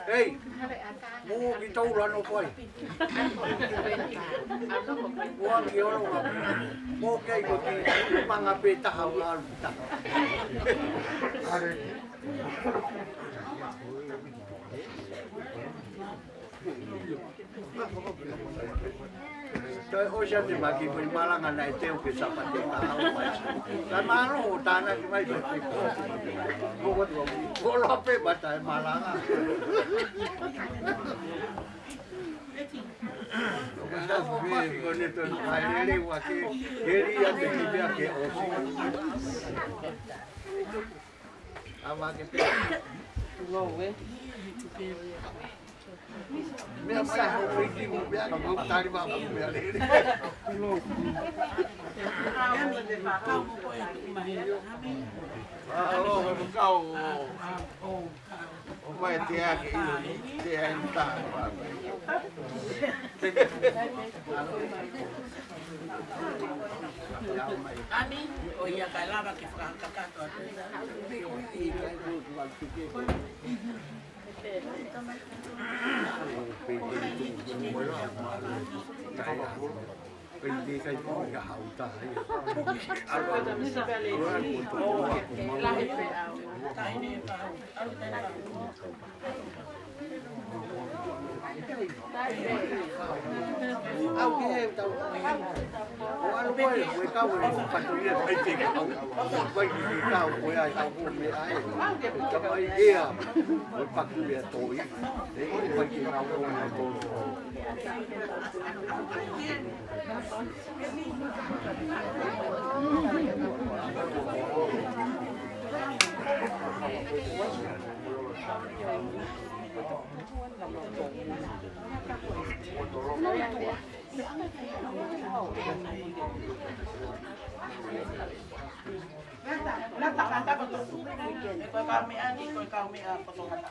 Hey, mo kita ulan o koy. Buang kilo nga. Mo kay ko mga beta hawan. Tôi ôi sao thì mà kịp mình ba ngày này tiêu cái sắp bạch ta không phải cái má nó hồ ta nó cái mấy được cô lo phê bạch tại mà lá à sao mà cái con này tôi phải đi qua cái đi ăn thì đi ăn cái ô à mà cái ngon vậy Minha mãe arrumou aqui, vou estar de babá com ela. Vai ter aqui, tem a entrada. Ani, o ia kai lava ke whakakato atu. Hindi kayo po nag-ahaw tayo. Okay, tao. Ano ba yun? Ikaw ay patuloy ay ikaw. May ikaw, kuya ikaw po may ay. Kamay iya. May patuloy ito. May ikaw po may ito. Nata betul. Kau kami ani, kau kami potong mata.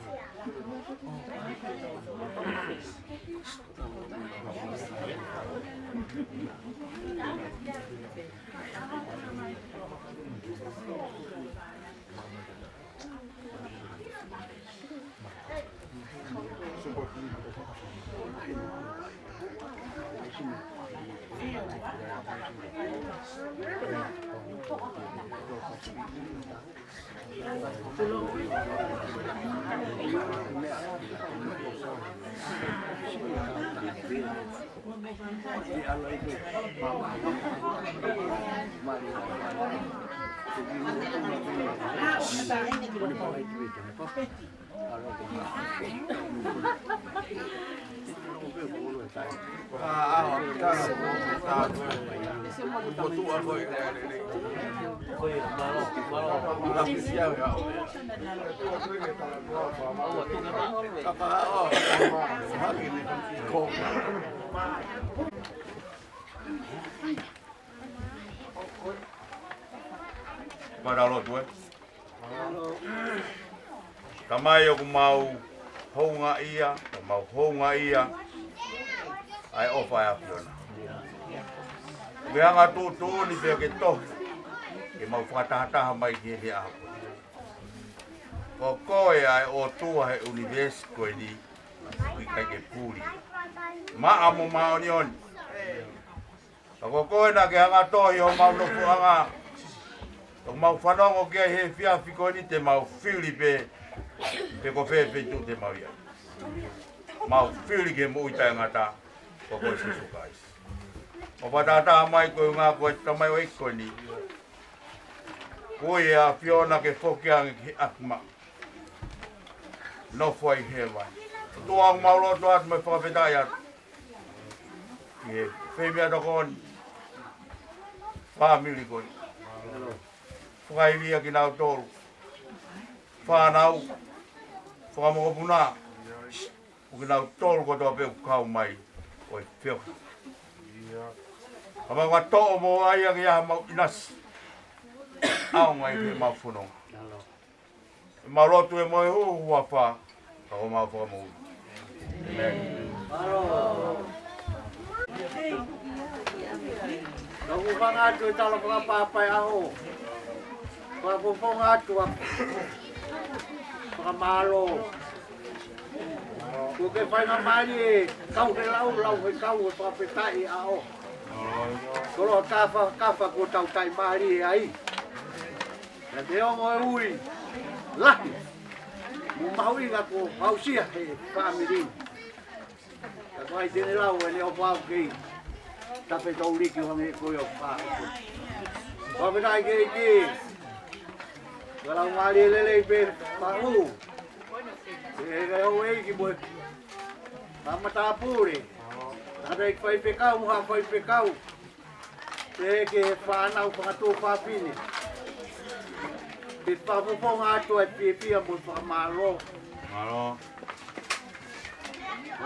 Maralo tu Kamai aku mau honga ia, mau honga ia. Ai ofa ya fiona. Meanga tu ni pe ke to. Ke mau fatata mai ke dia. Ko koe ai o tua he universe ko ni. Ki kai ke puri. Ma amo ma onion. Ko koe na ke anga to yo mau no fuanga. O mau whanongo ke he whia whiko ni te mau whiri pe ko whepe tu te mau ia. Mau whiri ke mo uitai ngata ko koe susu kais. O patata mai koe ngā koe tamai o iko ni. Koe a whiona ke whokiangi ki akma. No whai he mai. Tuang mauloto atu me whakawhetai atu. Ki he whemia toko ni. Whamili koe. Whakaivia ki nau tōru. Whanau. Whakamokopuna. O ki nau tōru kotoa peu kau mai. Oi whio. Hama ngā tō mo ai a ki aha mau inasi. Ao ngai ki mau whunonga. Mau lotu e moe hua wha. Ka ho mau whakamohu. Amen. Nau whangatu talo whakapapai aho. Whakapopong atu whakamalo. Ko ke whai ngā mari e kau he lau he kau e whapetai a o. Ko roa kawha ko tau tai mari e ai. Na te ongo e ui, lahi. Mu mahu inga ko hausia he whamiri. Ka kai tene lau e leo whau kei. Tape tau liki hange ko i o whau. Whapetai kei ki. Ka lau mari e lelei pe whau. E reo e ki moe. Tamata pure. Ada ik whai whekau, muha whai whekau. Te ke whanau whakatō whapini. Te whapoponga atua e pia mo whamaro. Malo.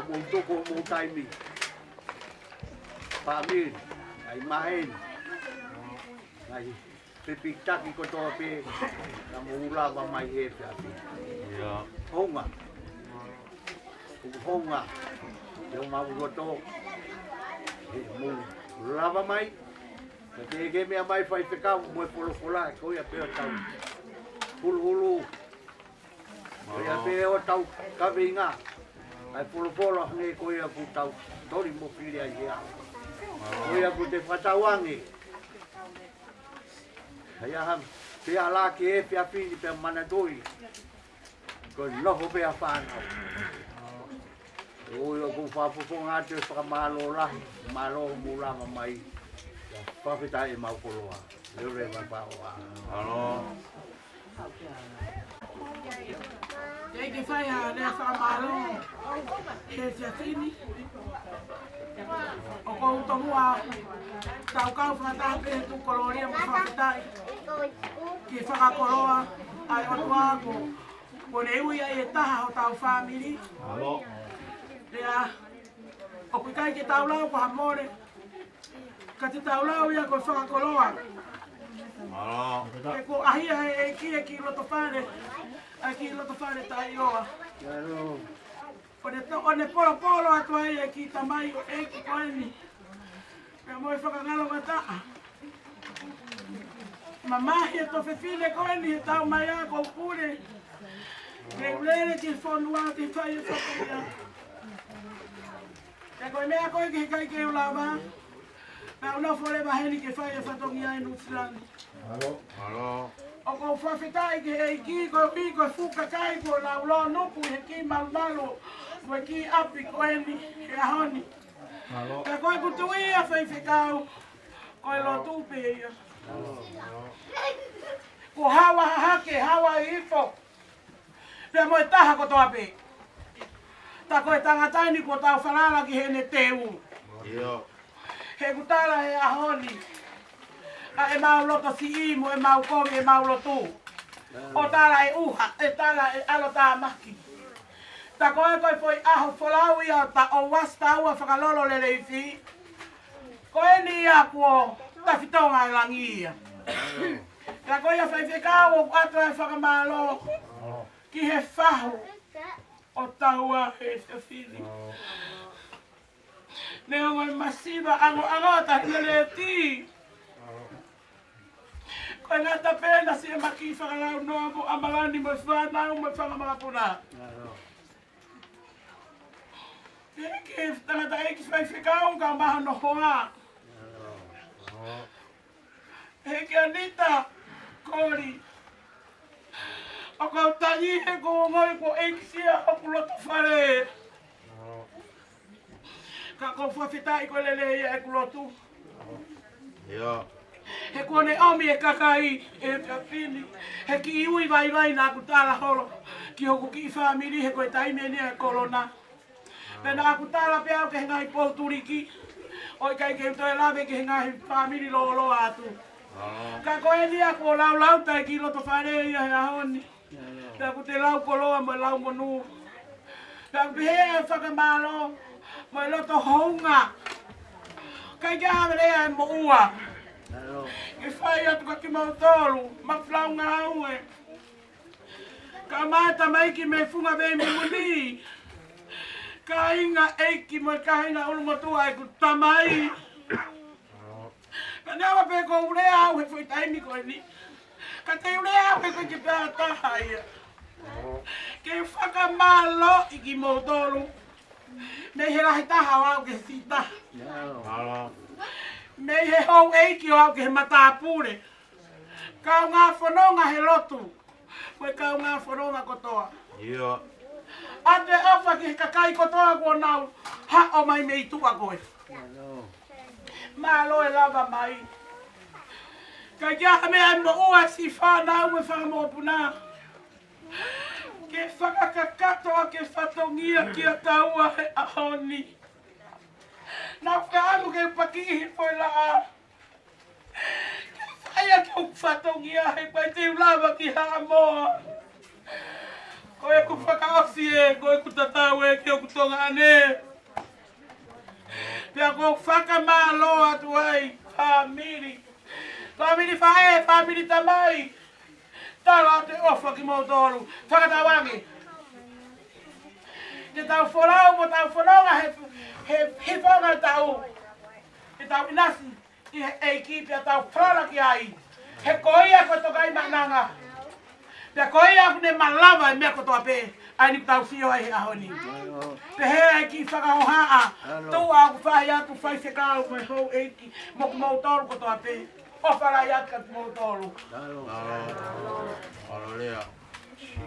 Mo toko mo taimi. Pamir, ai mahen. Ai te pitaki ko toa pe. Na mo ulawa mai e pia. Ia. Honga. Honga. Te mau roto. E mo ulawa mai. Te ke mea mai whai whekau mo e polopola e koia pia tau. Hulu. Koia pia o tau kawinga. Ai polopola hange koia ku tau. Tori mo pili ai hea. Koia ku te whatawangi. Hai aham. Pia laki e pia pili pia manadoi. Ko noho pia whanau. Oio ku whapoponga atu e whakamalo lahi. Malo mulama mai. Whawhitai e maupoloa. Leure mai whaoa. Malo. Te ke whai a rea whakamalo. He tia whini. O kou tohua. Tau kau whakatau ke tu koloria mo whawhitai. Ki whakakoloa. Ai otua ko. Ko ne ui ai e taha o tau whamiri. Malo. Rea. O kui kai ke tau lau ko hamore. Ka te tau lau ia ko whakakoloa. Malo. E ko ahia e ki loto whare. A ki loto whare tai oa. Karo. O ne polo atu ai e ki tamai o e ki koeni. Pea mo e whakangalo ngataa. Ma mahi e to whewhine koeni e tau mai a kou pure. Ke ulere ki whonua ki whai e whakamia. Ke koe mea koe ki kai ke ulawa. Pea una fore maheni ke whai e whatongi ai Nusilani. Malo. O ko whawhitai ke e ki ko pi ko fuka kai ko la ulo nupu he ki malmalo ko ki api ko eni he ahoni. Ka koe kutui a whaiwhikau ko e lo tupe ia. Ko hawa hake, hawa ifo. Pea mo e taha ko toa pe. Ta koe tangataini ko tau whanala ki hene teu. Ia. He kutala he ahoni. A e mau loto si imo, e mau komi, e mau lotu. O tala e uha, e tala e alo tā maki. Ta koe koe poi aho wholau ia ta o wasta ua whakalolo lele i whi. Koe ni ia kuo ta whitonga e langi ia. Ta koe ia whaiwhekau o atua e whakamalo. Ki he whahu o taua he whiwhiri. Neo ngoi masiva ango ta lele ti. Koe ngata pēna si e maki whakalau noa mo amalani mo whanau mo whakamapuna. Eke tangata eki whaiwhekau ka maha no hoa. Eke anita kori. O kau tangi he ko ngoi ko eki sia o kuloto whare. Ka ko whawhitai ko lele ia e kulotu. Ia. He kone omi e kakai e whiawhini. He ki iui vai nā kutala holo. Ki hoku ki whamiri he koe taimeni e korona. Pena a kutala peau ke hengai pouturiki. Oi kai ke utoe lawe ke hengai whamiri lolo atu. Ka koe nia ko lau tai ki loto whare ia he ahoni. Pea ku te lau koloa mo lau monu. Pea ku hea e whakamalo mo loto hounga. Kai ke hamerea e mo ua. Ke whai atu ka ki mautolu, mawhlau ngā aue. Ka mata mai ki me whunga vei me muni. Ka inga eiki mo ka inga ulumatua e ku tamai. Ka newa pe ko urea au he fwoi taimi koe ni. Ka te urea au he koe ki pēa taha ia. Ke whakamalo i ki mautolu. Nei he lahi taha o au ke sita. Alo. Nei he hou eiki o au ke he matapure. Kau ngā whanonga he lotu. Koe kau ngā whanonga kotoa. Ia. Ate awha ki he kakai kotoa kua nau. Ha o mai me i tua koe. Mā loe lava mai. Ka kia mea mo ua si whanau me whanamo puna. Ke whakakakatoa ke whatongia ki a taua he ahoni. Nā whaanu ke pakihi poe la a. Ke whaia ke whatongia he pai te ulawa ki ha moa. Koe ku whakaosi e, koe ku tatau e ki o kutonga ane. Pea ko whakamāloa atu ai, whamiri. Whamiri whae, whamiri tamai. Tala te ofa ki mo tolu, whakatawangi. Te tau whanau mo tau whanonga he whanga tau. Te tau inasi, i he eiki pia tau whana ki ai. He koia ko toka i mananga. Pea koia kune malawa i mea kotoa pe. Ai ni tau whio ai he ahoni. Te he eiki whakahohaa. Tū au whai atu whai whekau me hou eiki. Moku mau tolu kotoa pe. O wharai atu ka mau tolu. Alo lea.